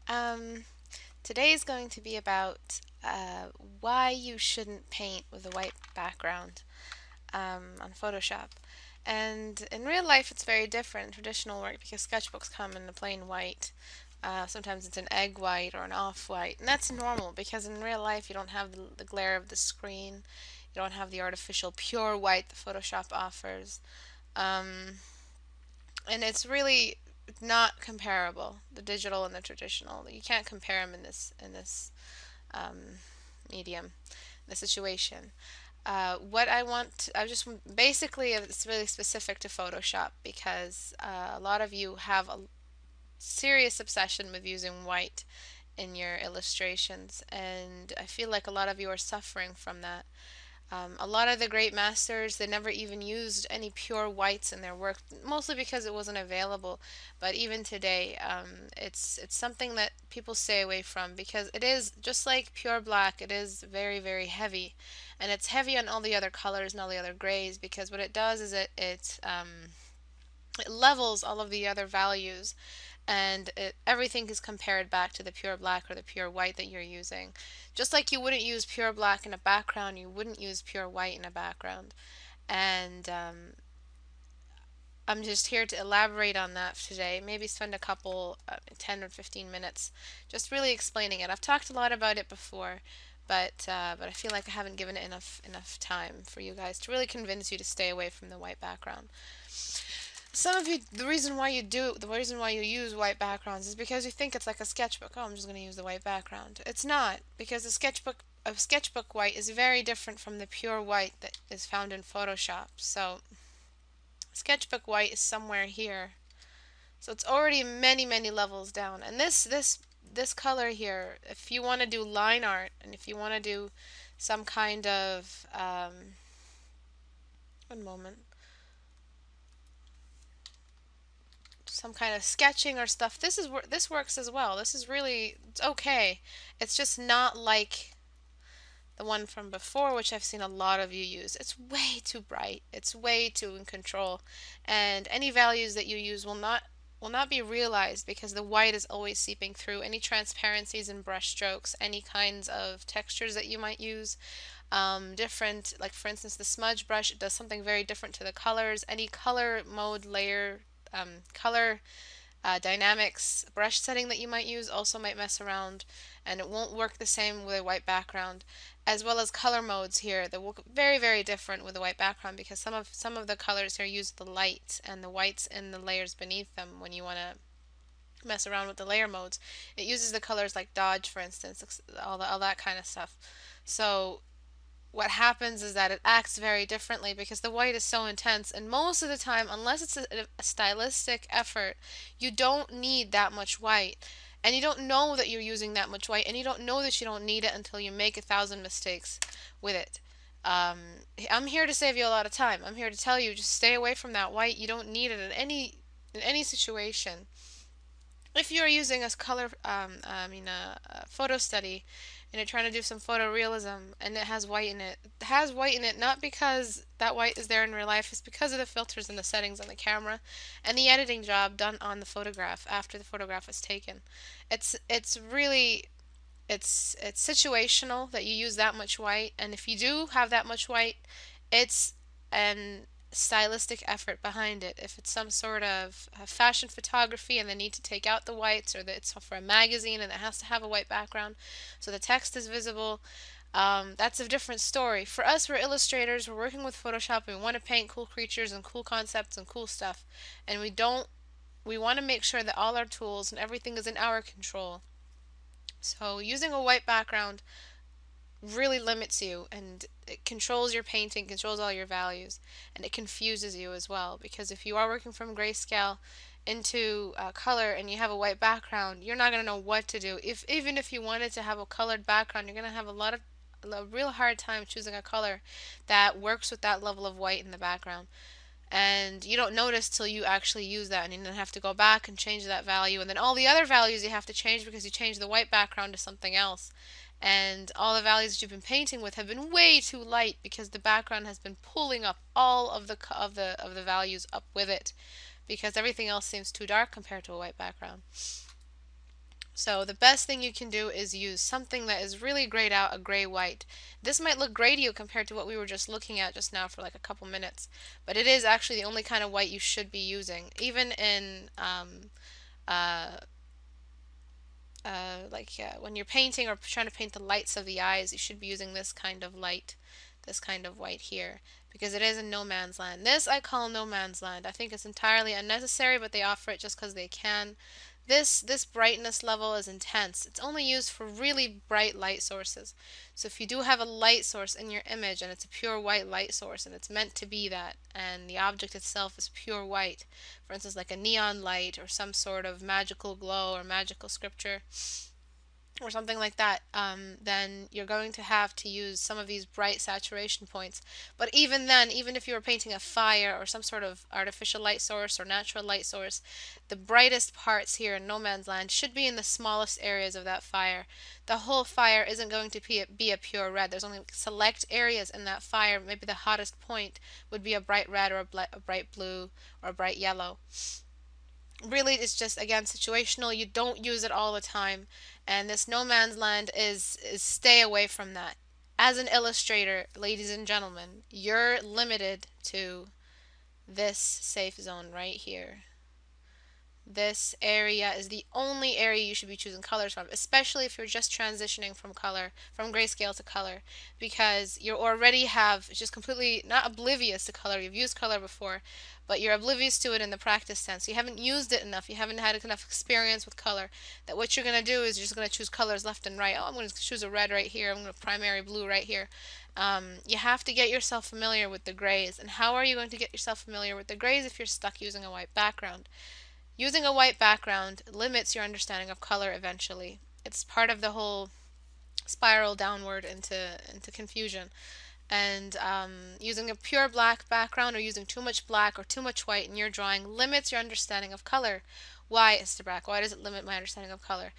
Um, Today is going to be about why you shouldn't paint with a white background on Photoshop. And in real life, it's very different in traditional work because sketchbooks come in a plain white. Sometimes it's an egg white or an off-white, and that's normal because in real life you don't have the glare of the screen, you don't have the artificial pure white that Photoshop offers. Um, and it's really not comparable, the digital and the traditional. You can't compare them in this um, medium, the situation. What I want, I just basically it's really specific to Photoshop because a lot of you have a serious obsession with using white in your illustrations, and I feel like a lot of you are suffering from that. A lot of the great masters, they never even used any pure whites in their work, mostly because it wasn't available. But even today, it's something that people stay away from because it is just like pure black. It is very, very heavy, and it's heavy on all the other colors and all the other grays because what it does is it levels all of the other values, and everything is compared back to the pure black or the pure white that you're using. Just like you wouldn't use pure black in a background, you wouldn't use pure white in a background. And I'm just here to elaborate on that today. Maybe spend a couple, 10 or 15 minutes just really explaining it. I've talked a lot about it before, but I feel like I haven't given it enough time for you guys to really convince you to stay away from the white background. Some of you, the reason why you use white backgrounds is because you think it's like a sketchbook. Oh, I'm just going to use the white background. It's not, because a sketchbook white is very different from the pure white that is found in Photoshop. So, sketchbook white is somewhere here. So it's already many, many levels down. And this color here, if you want to do line art and if you want to do some kind of one moment. Some kind of sketching or stuff. This works as well. This is really it's okay. It's just not like the one from before, which I've seen a lot of you use. It's way too bright. It's way too in control, and any values that you use will not be realized because the white is always seeping through. Any transparencies in brush strokes, any kinds of textures that you might use, different, like for instance, the smudge brush, it does something very different to the colors. Any color mode layer, color dynamics brush setting that you might use also might mess around, and it won't work the same with a white background, as well as color modes here that look very, very different with a white background because some of the colors here use the light and the whites in the layers beneath them. When you want to mess around with the layer modes, it uses the colors like dodge, for instance, all that kind of stuff. So what happens is that it acts very differently because the white is so intense, and most of the time, unless it's a stylistic effort, you don't need that much white, and you don't know that you're using that much white, and you don't know that you don't need it until you make 1,000 mistakes with it. um, I'm here to save you a lot of time. I'm here to tell you, just stay away from that white. You don't need it in any situation. If you're using a color, a photo study, and you're trying to do some photorealism, and it has white in it has white in it not because that white is there in real life, it's because of the filters and the settings on the camera, and the editing job done on the photograph after the photograph is taken. It's really it's situational that you use that much white, and if you do have that much white, it's an stylistic effort behind it. If it's some sort of fashion photography and they need to take out the whites, or that it's for a magazine and it has to have a white background so the text is visible, that's a different story. For us, we're illustrators, we're working with Photoshop, and we want to paint cool creatures and cool concepts and cool stuff, and we want to make sure that all our tools and everything is in our control. So using a white background really limits you, and it controls your painting, controls all your values, and it confuses you as well, because if you are working from grayscale into color and you have a white background, you're not going to know what to do. Even if you wanted to have a colored background, you're going to have a real hard time choosing a color that works with that level of white in the background. And you don't notice till you actually use that, and you then have to go back and change that value, and then all the other values you have to change because you changed the white background to something else, and all the values that you've been painting with have been way too light because the background has been pulling up all of the values up with it, because everything else seems too dark compared to a white background. So the best thing you can do is use something that is really grayed out, a gray white. This might look gray to you compared to what we were just looking at just now for like a couple minutes, but it is actually the only kind of white you should be using. Even in uh, when you're painting or trying to paint the lights of the eyes, you should be using this kind of light, this kind of white here, because it is in no man's land. This I call no man's land. I think it's entirely unnecessary, but they offer it just because they can. This brightness level is intense. It's only used for really bright light sources. So if you do have a light source in your image and it's a pure white light source and it's meant to be that, and the object itself is pure white, for instance like a neon light or some sort of magical glow or magical scripture, or something like that, then you're going to have to use some of these bright saturation points. But even then, even if you were painting a fire or some sort of artificial light source or natural light source, the brightest parts here in no man's land should be in the smallest areas of that fire. The whole fire isn't going to be a pure red. There's only select areas in that fire. Maybe the hottest point would be a bright red or a bright blue or a bright yellow. Really, it's just again situational. You don't use it all the time, and this no man's land is stay away from that. As an illustrator, ladies and gentlemen, you're limited to this safe zone right here. This area is the only area you should be choosing colors from, especially if you're just transitioning from grayscale to color, because you already have just completely not oblivious to color. You've used color before, but you're oblivious to it in the practice sense. You haven't used it enough. You haven't had enough experience with color. That what you're going to do is you're just going to choose colors left and right. Oh, I'm going to choose a red right here. I'm going to primary blue right here. You have to get yourself familiar with the grays. And how are you going to get yourself familiar with the grays if you're stuck using a white background? Using a white background limits your understanding of color eventually. It's part of the whole spiral downward into confusion. And using a pure black background or using too much black or too much white in your drawing limits your understanding of color. Why, Istebrak? Why does it limit my understanding of color?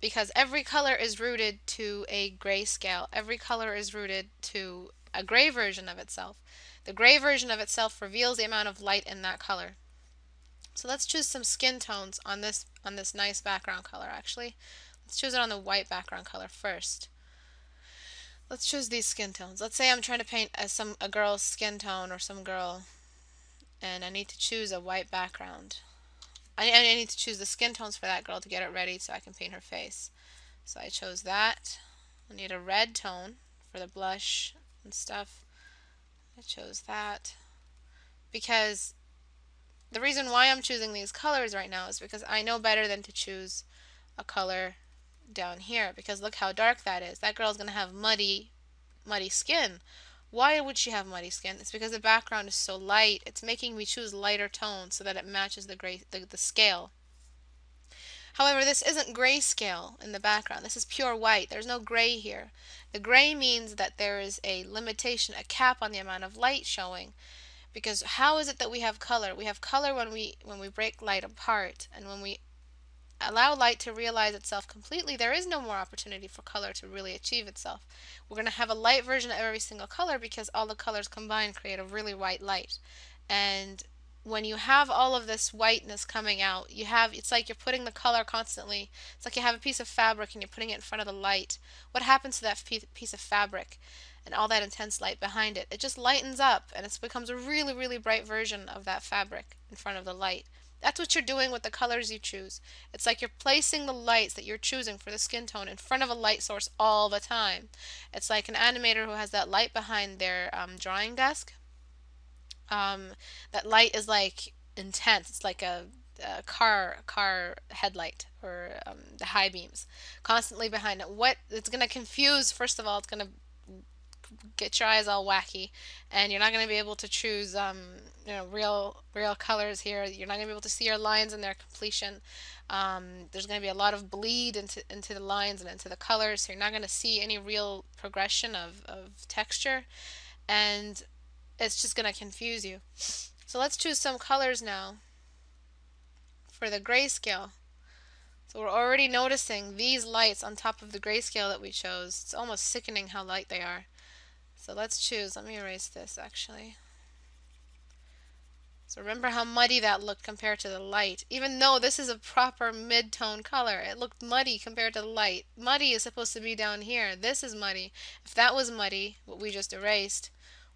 Because every color is rooted to a gray scale. Every color is rooted to a gray version of itself. The gray version of itself reveals the amount of light in that color. So let's choose some skin tones on this nice background color actually. Let's choose it on the white background color first. Let's choose these skin tones. Let's say I'm trying to paint a girl's skin tone or some girl, and I need to choose a white background. I need to choose the skin tones for that girl to get it ready so I can paint her face. So I chose that. I need a red tone for the blush and stuff. I chose that because the reason why I'm choosing these colors right now is because I know better than to choose a color down here, because look how dark that is. That girl's going to have muddy skin. Why would she have muddy skin? It's because the background is so light. It's making me choose lighter tones so that it matches the scale. However, this isn't grayscale in the background. This is pure white. There's no gray here. The gray means that there is a limitation, a cap on the amount of light showing. Because how is it that we have color? We have color when we break light apart, and when we allow light to realize itself completely, there is no more opportunity for color to really achieve itself. We're going to have a light version of every single color because all the colors combined create a really white light. And when you have all of this whiteness coming out, it's like you're putting the color constantly. It's like you have a piece of fabric and you're putting it in front of the light. What happens to that piece of fabric and all that intense light behind it? It just lightens up and it becomes a really, really bright version of that fabric in front of the light. That's what you're doing with the colors you choose. It's like you're placing the lights that you're choosing for the skin tone in front of a light source all the time. It's like an animator who has that light behind their drawing desk. That light is like intense. It's like a car headlight, or the high beams constantly behind it. What it's going to confuse, first of all, it's going to get your eyes all wacky, and you're not going to be able to choose real colors here. You're not going to be able to see your lines in their completion. There's going to be a lot of bleed into the lines and into the colors, so you're not going to see any real progression of texture, and it's just going to confuse you. So let's choose some colors now for the grayscale. So we're already noticing these lights on top of the grayscale that we chose. It's almost sickening how light they are. So let's choose, let me erase this actually. So remember how muddy that looked compared to the light. Even though this is a proper mid-tone color, it looked muddy compared to the light. Muddy is supposed to be down here. This is muddy. If that was muddy, what we just erased,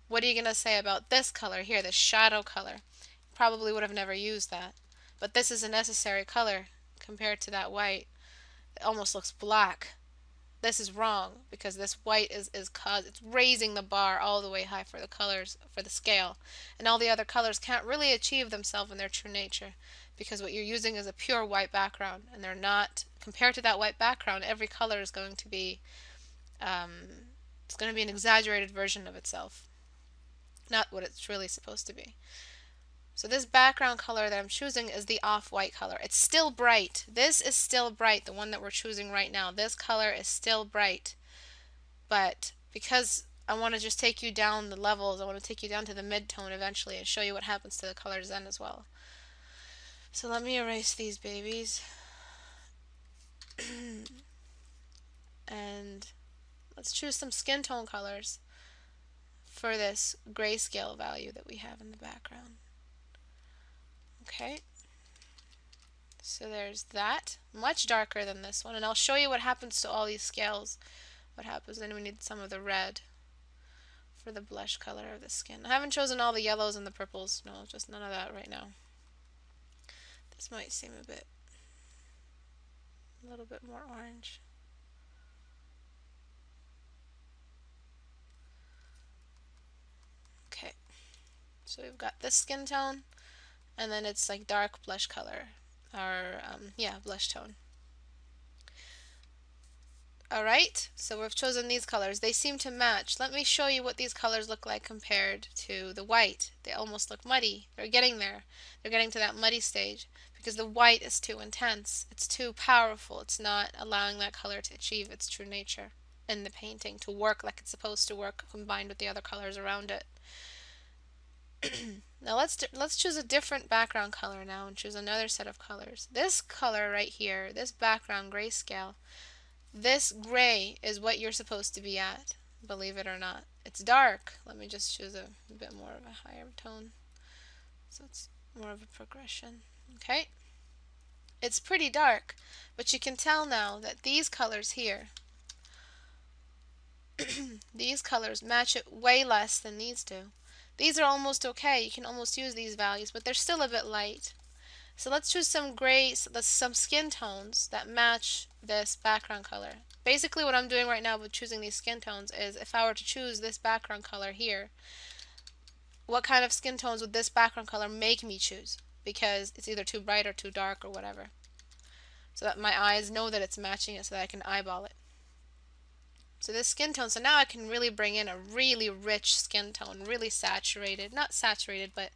what are you going to say about this color here, the shadow color? Probably would have never used that. But this is a necessary color compared to that white. It almost looks black. This is wrong because this white is it's raising the bar all the way high for the colors, for the scale. And all the other colors can't really achieve themselves in their true nature because what you're using is a pure white background, and they're not, compared to that white background, every color is going to be, it's going to be an exaggerated version of itself, not what it's really supposed to be. So this background color that I'm choosing is the off-white color. It's still bright. This is still bright, the one that we're choosing right now. This color is still bright. But because I want to just take you down the levels, I want to take you down to the mid-tone eventually and show you what happens to the colors then as well. So let me erase these babies. And let's choose some skin tone colors for this grayscale value that we have in the background. Okay, so there's that, much darker than this one, and I'll show you what happens to all these scales. What happens, then we need some of the red for the blush color of the skin. I haven't chosen all the yellows and the purples, no, just none of that right now. This might seem a little bit more orange. Okay, so we've got this skin tone, and then it's like dark blush color, or yeah, blush tone. Alright, so we've chosen these colors. They seem to match. Let me show you what these colors look like compared to the white. They almost look muddy. They're getting there. They're getting to that muddy stage because the white is too intense. It's too powerful. It's not allowing that color to achieve its true nature in the painting, to work like it's supposed to work combined with the other colors around it. Now let's choose a different background color now and choose another set of colors. This color right here, this background grayscale, this gray is what you're supposed to be at, believe it or not. It's dark. Let me just choose a bit more of a higher tone so it's more of a progression. Okay, it's pretty dark, but you can tell now that these colors here, these colors match it way less than these do. These are almost okay. You can almost use these values, but they're still a bit light. So let's choose some gray, some skin tones that match this background color. Basically what I'm doing right now with choosing these skin tones is, if I were to choose this background color here, what kind of skin tones would this background color make me choose? Because it's either too bright or too dark or whatever. So that my eyes know that it's matching it so that I can eyeball it. So this skin tone, so now I can really bring in a really rich skin tone, really saturated, not saturated, but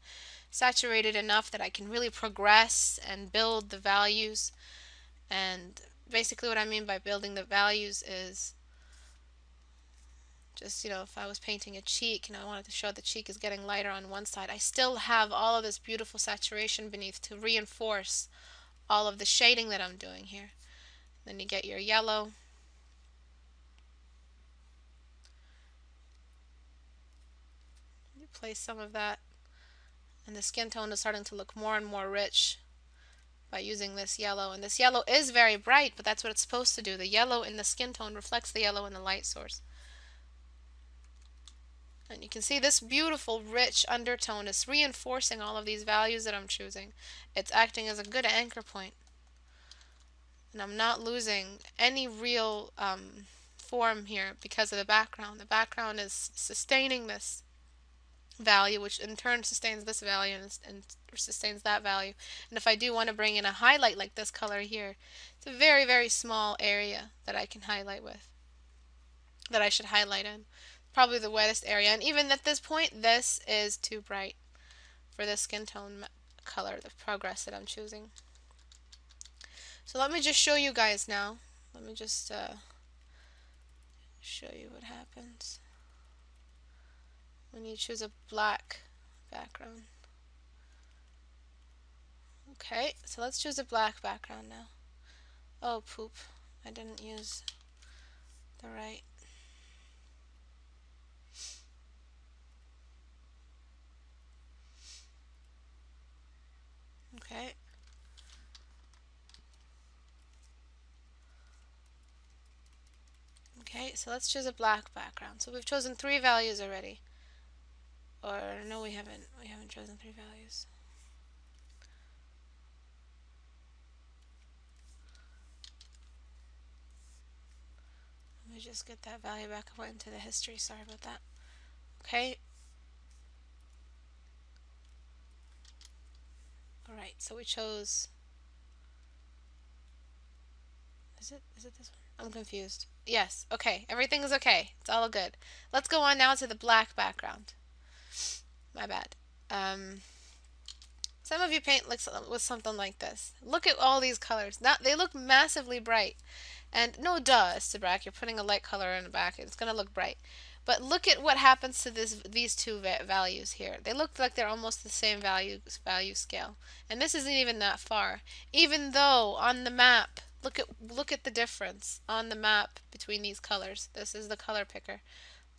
saturated enough that I can really progress and build the values. And basically what I mean by building the values is just, if I was painting a cheek and I wanted to show the cheek is getting lighter on one side, I still have all of this beautiful saturation beneath to reinforce all of the shading that I'm doing here. Then you get your yellow. You place some of that, and the skin tone is starting to look more and more rich by using this yellow. And this yellow is very bright, but that's what it's supposed to do. The yellow in the skin tone reflects the yellow in the light source. And you can see this beautiful rich undertone is reinforcing all of these values that I'm choosing. It's acting as a good anchor point. And I'm not losing any real form here because of the background. The background is sustaining this value, which in turn sustains this value and sustains that value. And if I do want to bring in a highlight like this color here, it's a very, very small area that I can highlight with, that I should highlight in. Probably the wettest area. And even at this point, this is too bright for the skin tone color, the progress that I'm choosing. So let me just show you guys now. Let me just show you what happens when you choose a black background. Okay, so let's choose a black background now. Oh poop, I didn't use the right. Okay. Okay, so let's choose a black background. So we've chosen 3 values already. Or no, we haven't. We haven't chosen 3 values. Let me just get that value back. I went into the history. Sorry about that. Okay. Alright, so we chose... Is it this one? I'm confused. Yes, okay. Everything is okay. It's all good. Let's go on now to the black background. My bad. Some of you paint like with something like this. Look at all these colors. Now they look massively bright. And no duh, Istebrak, you're putting a light color in the back. It's going to look bright. But look at what happens to these two values here. They look like they're almost the same value scale. And this isn't even that far. Even though on the map, look at the difference on the map between these colors. This is the color picker.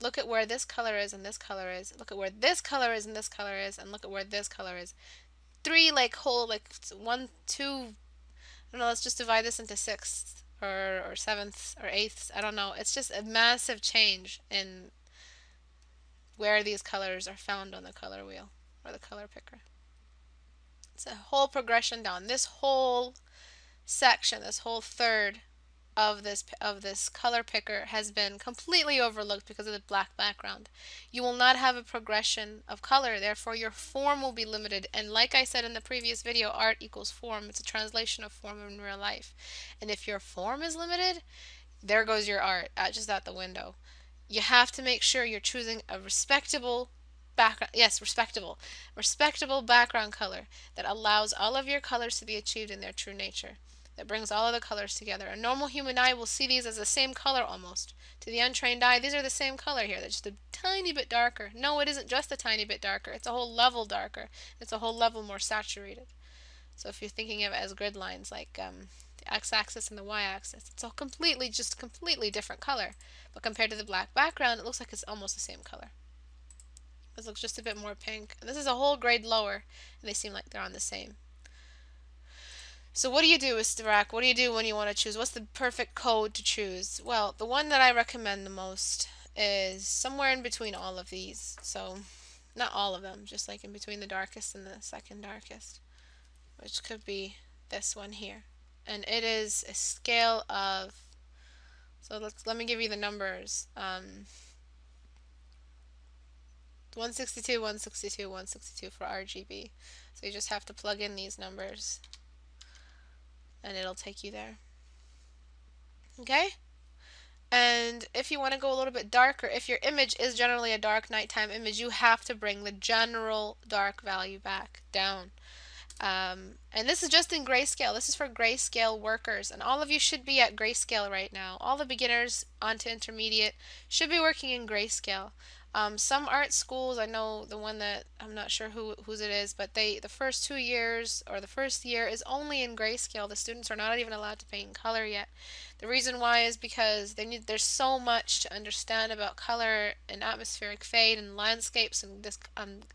Look at where this color is and this color is. Look at where this color is and this color is. And look at where this color is. 3 like whole, like 1, 2, I don't know, let's just divide this into sixths or sevenths or eighths. I don't know. It's just a massive change in where these colors are found on the color wheel or the color picker. It's a whole progression down. This whole section, this whole third of this color picker has been completely overlooked because of the black background. You will not have a progression of color, therefore your form will be limited. And like I said in the previous video, art equals form. It's a translation of form in real life. And if your form is limited, there goes your art, just out the window. You have to make sure you're choosing a respectable background. Yes, respectable background color that allows all of your colors to be achieved in their true nature, that brings all of the colors together. A normal human eye will see these as the same color almost. To the untrained eye, these are the same color here. They're just a tiny bit darker. No, it isn't just a tiny bit darker. It's a whole level darker. It's a whole level more saturated. So if you're thinking of it as grid lines, like the x-axis and the y-axis, it's just completely different color. But compared to the black background, it looks like it's almost the same color. This looks just a bit more pink. And this is a whole grade lower, and they seem like they're on the same. So what do you do, Istebrak? What do you do when you want to choose? What's the perfect code to choose? Well, the one that I recommend the most is somewhere in between all of these. So not all of them, just like in between the darkest and the second darkest, which could be this one here. And it is a scale of, so let me give you the numbers. 162, 162, 162 for RGB. So you just have to plug in these numbers and it'll take you there. Okay? And if you want to go a little bit darker, if your image is generally a dark nighttime image, you have to bring the general dark value back down. And this is just in grayscale. This is for grayscale workers, and all of you should be at grayscale right now. All the beginners onto intermediate should be working in grayscale. Some art schools, I know the one that I'm not sure whose it is, but the first 2 years or the first year is only in grayscale. The students are not even allowed to paint in color yet. The reason why is because there's so much to understand about color and atmospheric fade and landscapes and this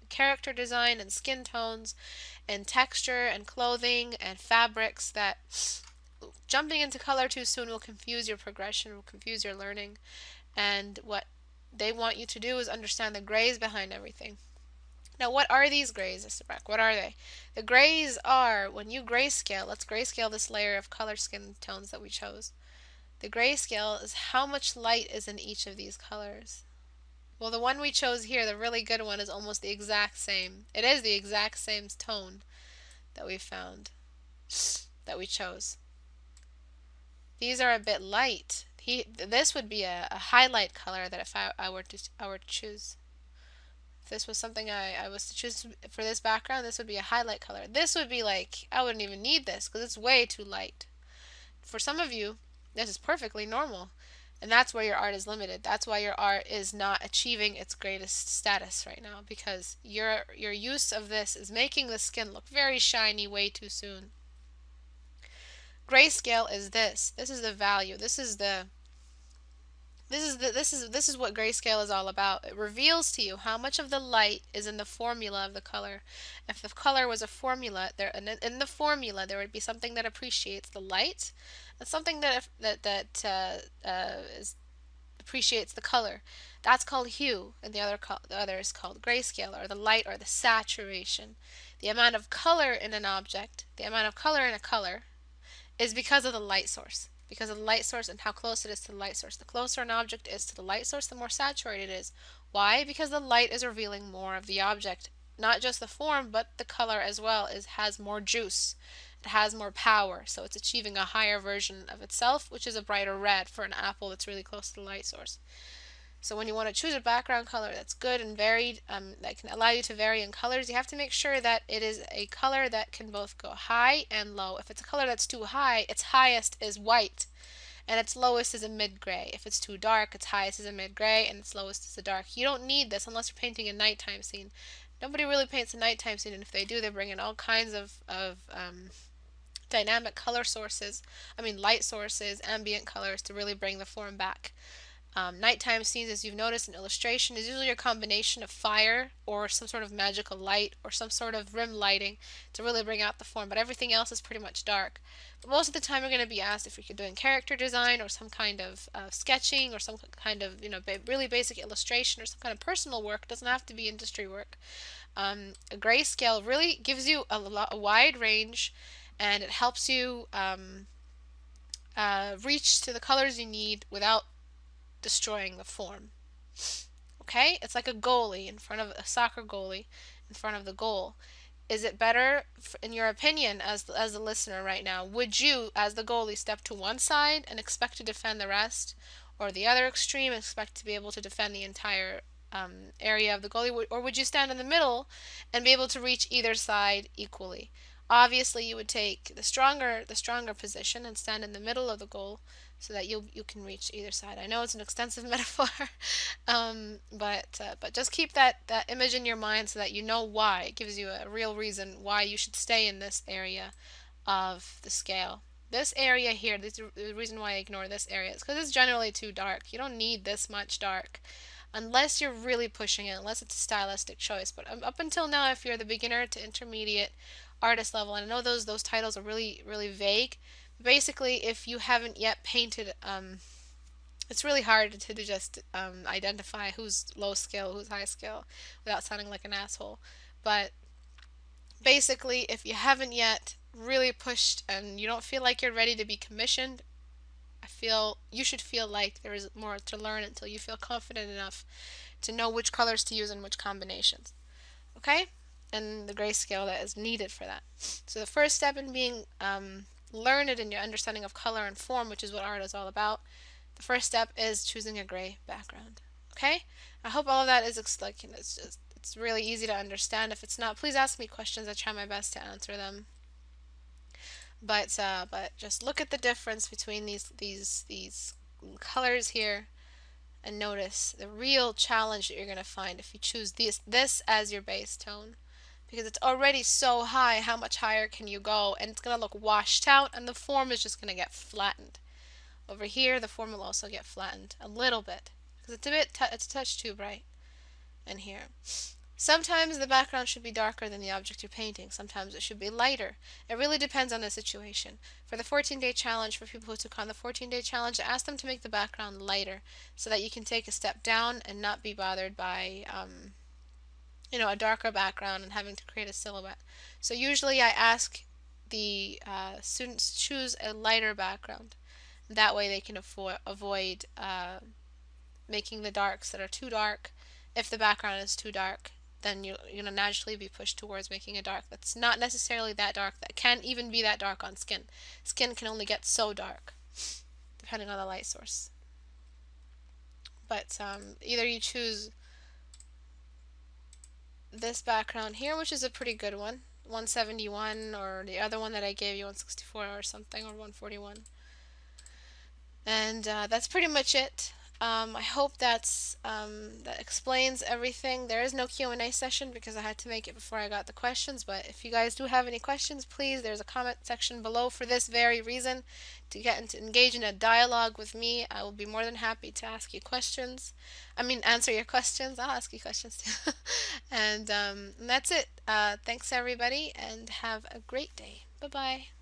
character design and skin tones and texture and clothing and fabrics that jumping into color too soon will confuse your progression, will confuse your learning. And what they want you to do is understand the grays behind everything. Now, what are these grays, Istebrak? What are they? The grays are, when you grayscale, let's grayscale this layer of color skin tones that we chose. The grayscale is how much light is in each of these colors. Well, the one we chose here, the really good one, is almost the exact same. It is the exact same tone that we found, that we chose. These are a bit light. This would be a highlight color that if I were to choose. If this was something I was to choose for this background, this would be a highlight color. This would be like, I wouldn't even need this because it's way too light. For some of you, this is perfectly normal. And that's where your art is limited. That's why your art is not achieving its greatest status right now, because your use of this is making the skin look very shiny way too soon. Grayscale is this. This is the value. This is the This is what grayscale is all about. It reveals to you how much of the light is in the formula of the color. If the color was a formula, there in the formula there would be something that appreciates the light, and something that appreciates the color. That's called hue, and the other is called grayscale, or the light, or the saturation. The amount of color in an object, the amount of color in a color, is because of the light source. Because of the light source and how close it is to the light source. The closer an object is to the light source, the more saturated it is. Why? Because the light is revealing more of the object. Not just the form, but the color as well has more juice. It has more power, so it's achieving a higher version of itself, which is a brighter red for an apple that's really close to the light source. So when you want to choose a background color that's good and varied, that can allow you to vary in colors, you have to make sure that it is a color that can both go high and low. If it's a color that's too high, its highest is white and its lowest is a mid-gray. If it's too dark, its highest is a mid-gray and its lowest is a dark. You don't need this unless you're painting a nighttime scene. Nobody really paints a nighttime scene, and if they do, they bring in all kinds of dynamic color sources, light sources, ambient colors to really bring the form back. Nighttime scenes, as you've noticed in illustration, is usually a combination of fire or some sort of magical light or some sort of rim lighting to really bring out the form, but everything else is pretty much dark. But most of the time you're going to be asked if you're doing character design or some kind of sketching or some kind of really basic illustration or some kind of personal work. It doesn't have to be industry work. A grayscale really gives you a wide range, and it helps you reach to the colors you need without destroying the form. Okay? It's like a goalie in front of a soccer goalie in front of the goal. Is it better, in your opinion, as a listener right now, would you, as the goalie, step to one side and expect to defend the rest, or the other extreme, expect to be able to defend the entire area of the goalie, or would you stand in the middle and be able to reach either side equally? Obviously, you would take the stronger position and stand in the middle of the goal so that you can reach either side. I know it's an extensive metaphor, but just keep that image in your mind so that you know why. It gives you a real reason why you should stay in this area of the scale. This area here, the reason why I ignore this area is because it's generally too dark. You don't need this much dark unless you're really pushing it, unless it's a stylistic choice. But up until now, if you're the beginner to intermediate artist level, and I know those titles are really, really vague, basically, if you haven't yet painted, it's really hard to just identify who's low scale, who's high scale, without sounding like an asshole. But basically, if you haven't yet really pushed and you don't feel like you're ready to be commissioned, I feel you should feel like there is more to learn until you feel confident enough to know which colors to use and which combinations. Okay? And the grayscale that is needed for that. So the first step in being learned in your understanding of color and form, which is what art is all about, the first step is choosing a gray background. Okay? I hope all of that is it's really easy to understand. If it's not, please ask me questions. I try my best to answer them. But just look at the difference between these colors here and notice the real challenge that you're going to find if you choose this as your base tone, because it's already so high. How much higher can you go? And it's going to look washed out, and the form is just going to get flattened. Over here, the form will also get flattened a little bit because it's a touch too bright. And here, sometimes the background should be darker than the object you're painting. Sometimes it should be lighter. It really depends on the situation. For the 14-day challenge, for people who took on the 14-day challenge, I asked them to make the background lighter so that you can take a step down and not be bothered by a darker background and having to create a silhouette. So usually I ask the students to choose a lighter background. That way they can avoid making the darks that are too dark. If the background is too dark, then you're going to naturally be pushed towards making a dark that's not necessarily that dark, that can't even be that dark on skin. Skin can only get so dark, depending on the light source. But either you choose this background here, which is a pretty good one, 171, or the other one that I gave you, 164 or something, or 141. And that's pretty much it. I hope that explains everything. There is no Q&A session because I had to make it before I got the questions, but if you guys do have any questions, please, there's a comment section below for this very reason, to get into engage in a dialogue with me. I will be more than happy to ask you questions. I mean, answer your questions. I'll ask you questions too. And that's it. Thanks everybody, and have a great day. Bye-bye.